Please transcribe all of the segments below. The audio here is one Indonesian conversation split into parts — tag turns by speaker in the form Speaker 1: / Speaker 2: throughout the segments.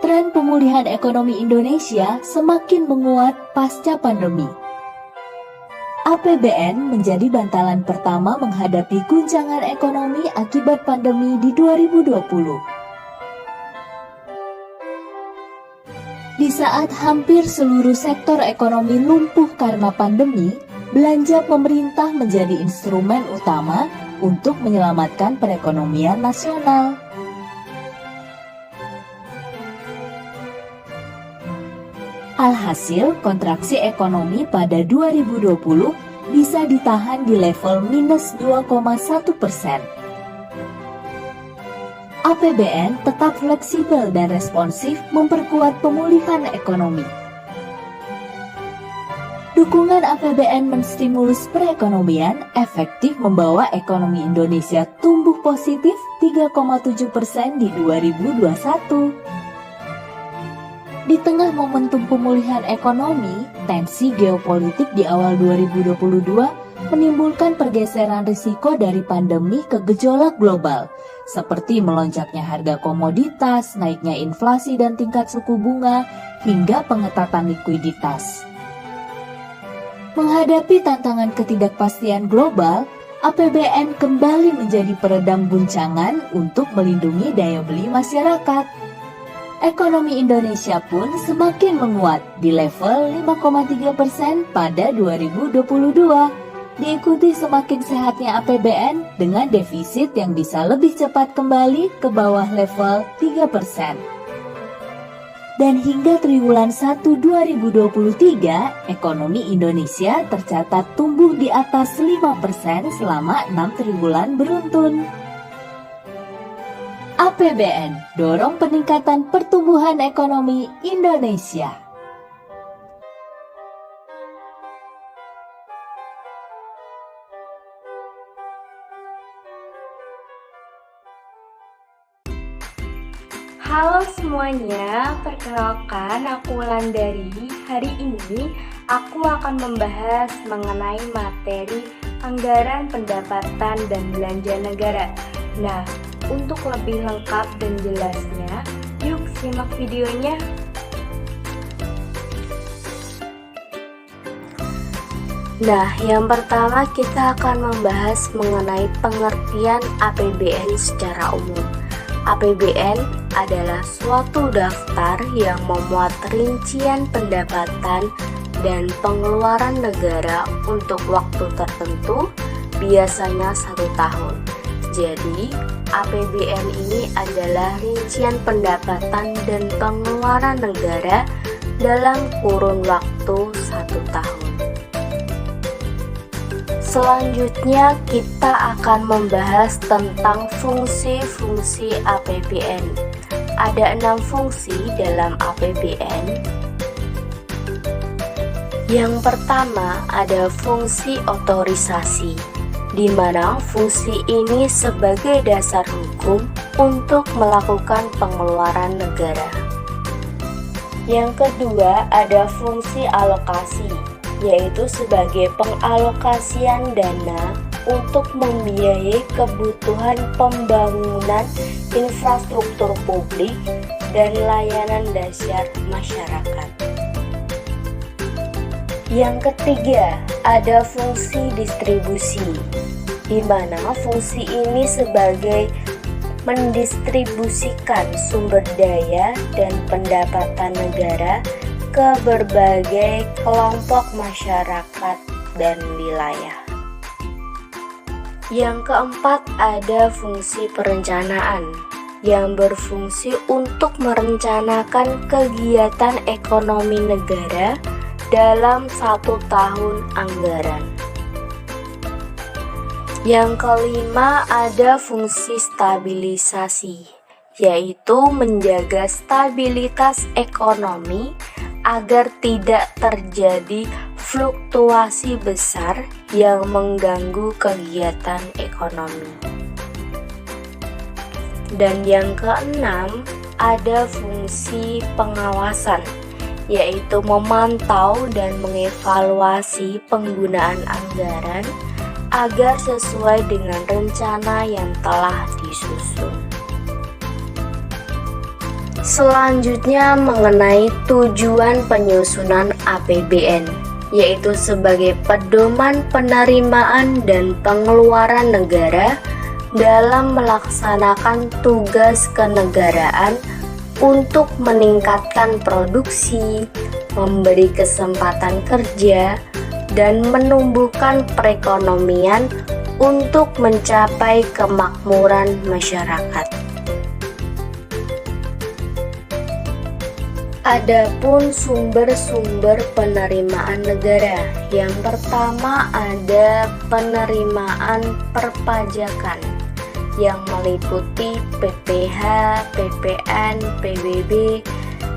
Speaker 1: tren pemulihan ekonomi Indonesia semakin menguat pasca pandemi. APBN menjadi bantalan pertama menghadapi guncangan ekonomi akibat pandemi di 2020. Di saat hampir seluruh sektor ekonomi lumpuh karena pandemi, belanja pemerintah menjadi instrumen utama untuk menyelamatkan perekonomian nasional. Alhasil, kontraksi ekonomi pada 2020 bisa ditahan di level minus 2,1%. APBN tetap fleksibel dan responsif memperkuat pemulihan ekonomi. Dukungan APBN menstimulus perekonomian efektif membawa ekonomi Indonesia tumbuh positif 3,7% di 2021. Di tengah momentum pemulihan ekonomi, tensi geopolitik di awal 2022 menimbulkan pergeseran risiko dari pandemi ke gejolak global, seperti melonjaknya harga komoditas, naiknya inflasi dan tingkat suku bunga, hingga pengetatan likuiditas. Menghadapi tantangan ketidakpastian global, APBN kembali menjadi peredam guncangan untuk melindungi daya beli masyarakat. Ekonomi Indonesia pun semakin menguat di level 5,3% pada 2022, diikuti semakin sehatnya APBN dengan defisit yang bisa lebih cepat kembali ke bawah level 3%. Dan hingga triwulan 1 2023, ekonomi Indonesia tercatat tumbuh di atas 5% selama 6 triwulan beruntun. APBN dorong peningkatan pertumbuhan ekonomi Indonesia.
Speaker 2: Halo semuanya, perkenalkan aku Wulandari. Hari ini aku akan membahas mengenai materi anggaran pendapatan dan belanja negara. Nah, untuk lebih lengkap dan jelasnya, yuk simak videonya. Nah, yang pertama kita akan membahas mengenai pengertian APBN secara umum. APBN adalah suatu daftar yang memuat rincian pendapatan dan pengeluaran negara untuk waktu tertentu, biasanya 1 tahun. Jadi, APBN ini adalah rincian pendapatan dan pengeluaran negara dalam kurun waktu 1 tahun. Selanjutnya, kita akan membahas tentang fungsi-fungsi APBN. Ada 6 fungsi dalam APBN. Yang pertama, ada fungsi otorisasi, di mana fungsi ini sebagai dasar hukum untuk melakukan pengeluaran negara. Yang kedua, ada fungsi alokasi, yaitu sebagai pengalokasian dana untuk membiayai kebutuhan pembangunan infrastruktur publik dan layanan dasar masyarakat. Yang ketiga, ada fungsi distribusi, di mana fungsi ini sebagai mendistribusikan sumber daya dan pendapatan negara ke berbagai kelompok masyarakat dan wilayah. Yang keempat, ada fungsi perencanaan, yang berfungsi untuk merencanakan kegiatan ekonomi negara dalam 1 tahun anggaran. Yang kelima, ada fungsi stabilisasi, yaitu menjaga stabilitas ekonomi agar tidak terjadi fluktuasi besar yang mengganggu kegiatan ekonomi. Dan yang keenam, ada fungsi pengawasan, yaitu memantau dan mengevaluasi penggunaan anggaran agar sesuai dengan rencana yang telah disusun. Selanjutnya mengenai tujuan penyusunan APBN, yaitu sebagai pedoman penerimaan dan pengeluaran negara dalam melaksanakan tugas kenegaraan untuk meningkatkan produksi, memberi kesempatan kerja, dan menumbuhkan perekonomian untuk mencapai kemakmuran masyarakat. Adapun sumber-sumber penerimaan negara, yang pertama ada penerimaan perpajakan yang meliputi PPh, PPN, PBB,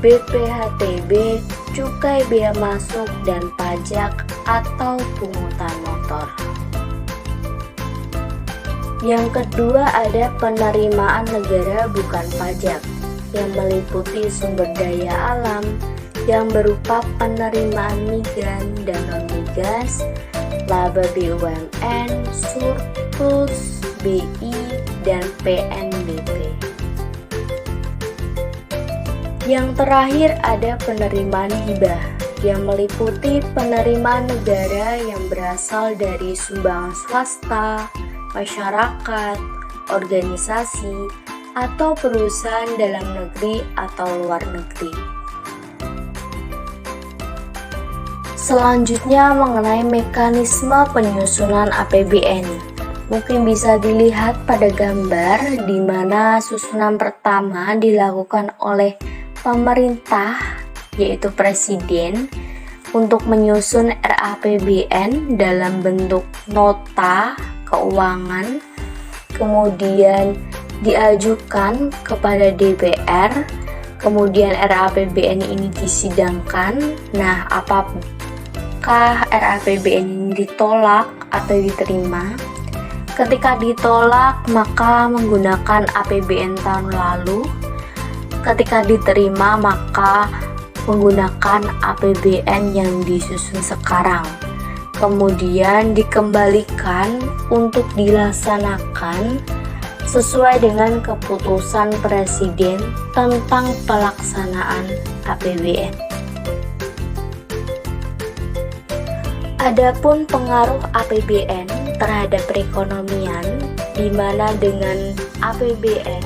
Speaker 2: BPHTB, cukai bea masuk dan pajak atau pungutan motor. Yang kedua ada penerimaan negara bukan pajak yang meliputi sumber daya alam yang berupa penerimaan migas dan non-migas, laba BUMN, surplus, BI, dan PNBP. Yang terakhir ada penerimaan hibah yang meliputi penerimaan negara yang berasal dari sumbangan swasta, masyarakat, organisasi, atau perusahaan dalam negeri atau luar negeri. Selanjutnya mengenai mekanisme penyusunan APBN. Mungkin bisa dilihat pada gambar di mana susunan pertama dilakukan oleh pemerintah, yaitu presiden, untuk menyusun RAPBN dalam bentuk nota keuangan, kemudian diajukan kepada DPR, kemudian RAPBN ini disidangkan. Nah, apakah RAPBN ini ditolak atau diterima? Ketika ditolak, maka menggunakan APBN tahun lalu. Ketika diterima, maka menggunakan APBN yang disusun sekarang. Kemudian dikembalikan untuk dilaksanakan sesuai dengan keputusan Presiden tentang pelaksanaan APBN. Adapun pengaruh APBN terhadap perekonomian, di mana dengan APBN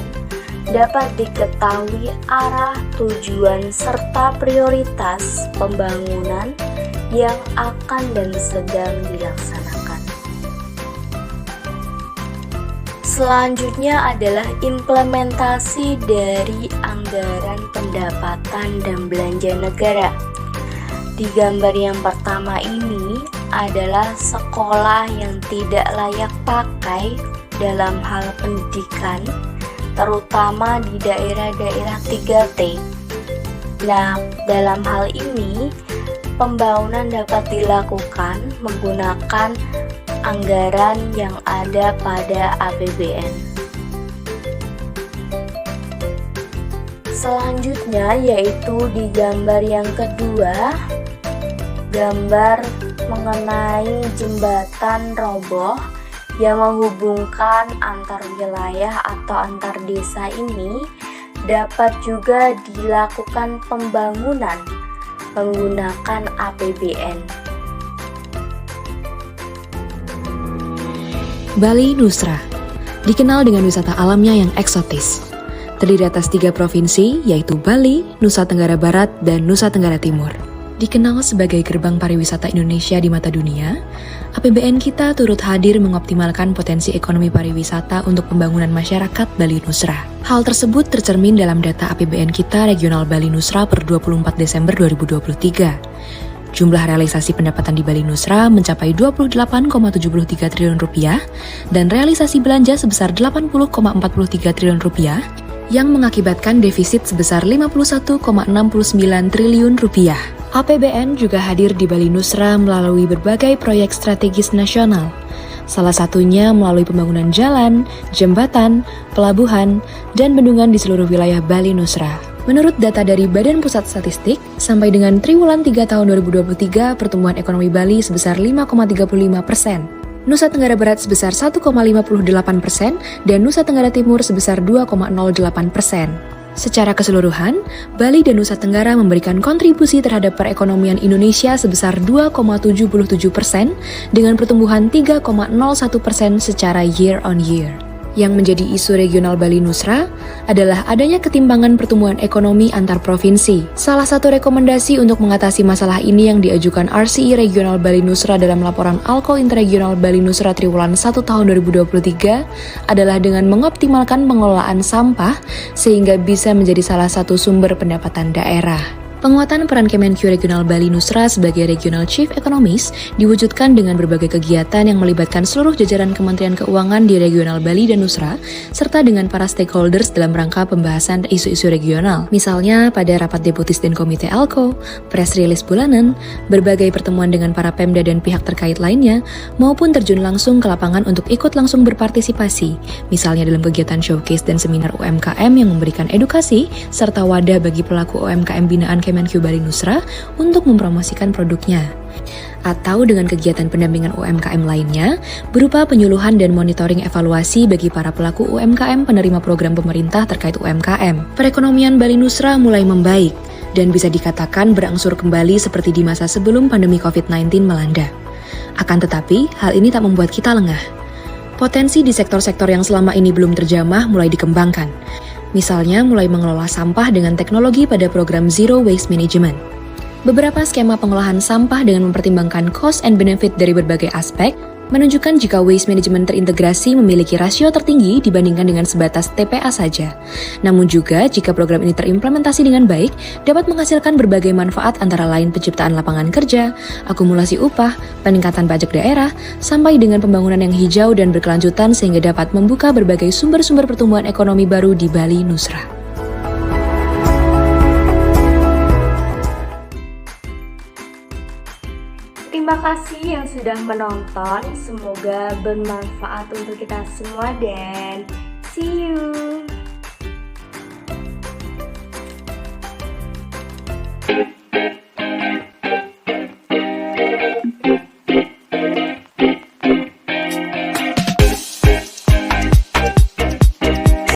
Speaker 2: dapat diketahui arah, tujuan, serta prioritas pembangunan yang akan dan sedang dilaksanakan. Selanjutnya adalah implementasi dari anggaran pendapatan dan belanja negara. Di gambar yang pertama ini adalah sekolah yang tidak layak pakai dalam hal pendidikan, terutama di daerah-daerah 3T. Nah, dalam hal ini pembangunan dapat dilakukan menggunakan anggaran yang ada pada APBN. Selanjutnya yaitu di gambar yang kedua, gambar mengenai jembatan roboh yang menghubungkan antar wilayah atau antar desa ini dapat juga dilakukan pembangunan menggunakan APBN.
Speaker 3: Bali Nusra dikenal dengan wisata alamnya yang eksotis. Terdiri atas 3 provinsi, yaitu Bali, Nusa Tenggara Barat, dan Nusa Tenggara Timur. Dikenal sebagai gerbang pariwisata Indonesia di mata dunia, APBN kita turut hadir mengoptimalkan potensi ekonomi pariwisata untuk pembangunan masyarakat Bali Nusra. Hal tersebut tercermin dalam data APBN kita regional Bali Nusra per 24 Desember 2023. Jumlah realisasi pendapatan di Bali Nusra mencapai Rp28,73 triliun dan realisasi belanja sebesar Rp80,43 triliun yang mengakibatkan defisit sebesar Rp51,69 triliun. APBN juga hadir di Bali Nusra melalui berbagai proyek strategis nasional. Salah satunya melalui pembangunan jalan, jembatan, pelabuhan, dan bendungan di seluruh wilayah Bali Nusra. Menurut data dari Badan Pusat Statistik, sampai dengan triwulan 3 tahun 2023, pertumbuhan ekonomi Bali sebesar 5,35%, Nusa Tenggara Barat sebesar 1,58%, dan Nusa Tenggara Timur sebesar 2,08%. Secara keseluruhan, Bali dan Nusa Tenggara memberikan kontribusi terhadap perekonomian Indonesia sebesar 2,77% dengan pertumbuhan 3,01% secara year on year. Yang menjadi isu regional Bali Nusra adalah adanya ketimbangan pertumbuhan ekonomi antar provinsi. Salah satu rekomendasi untuk mengatasi masalah ini yang diajukan RCI Regional Bali Nusra dalam laporan Alko Interregional Bali Nusra Triwulan 1 tahun 2023 adalah dengan mengoptimalkan pengelolaan sampah sehingga bisa menjadi salah satu sumber pendapatan daerah. Penguatan peran Kemenq Regional Bali Nusra sebagai Regional Chief Economist diwujudkan dengan berbagai kegiatan yang melibatkan seluruh jajaran Kementerian Keuangan di Regional Bali dan Nusra, serta dengan para stakeholders dalam rangka pembahasan isu-isu regional. Misalnya pada rapat Deputis dan Komite Alko, press release bulanan, berbagai pertemuan dengan para Pemda dan pihak terkait lainnya, maupun terjun langsung ke lapangan untuk ikut langsung berpartisipasi, misalnya dalam kegiatan showcase dan seminar UMKM yang memberikan edukasi, serta wadah bagi pelaku UMKM binaan Kemenq Bali Nusra untuk mempromosikan produknya. Atau dengan kegiatan pendampingan UMKM lainnya, berupa penyuluhan dan monitoring evaluasi bagi para pelaku UMKM penerima program pemerintah terkait UMKM. Perekonomian Bali Nusra mulai membaik, dan bisa dikatakan berangsur kembali seperti di masa sebelum pandemi COVID-19 melanda. Akan tetapi, hal ini tak membuat kita lengah. Potensi di sektor-sektor yang selama ini belum terjamah mulai dikembangkan. Misalnya mulai mengelola sampah dengan teknologi pada program Zero Waste Management. Beberapa skema pengolahan sampah dengan mempertimbangkan cost and benefit dari berbagai aspek menunjukkan jika waste management terintegrasi memiliki rasio tertinggi dibandingkan dengan sebatas TPA saja. Namun juga jika program ini terimplementasi dengan baik, dapat menghasilkan berbagai manfaat antara lain penciptaan lapangan kerja, akumulasi upah, peningkatan pajak daerah, sampai dengan pembangunan yang hijau dan berkelanjutan sehingga dapat membuka berbagai sumber-sumber pertumbuhan ekonomi baru di Bali Nusra.
Speaker 2: Terima kasih yang sudah menonton, semoga bermanfaat untuk kita semua dan see you!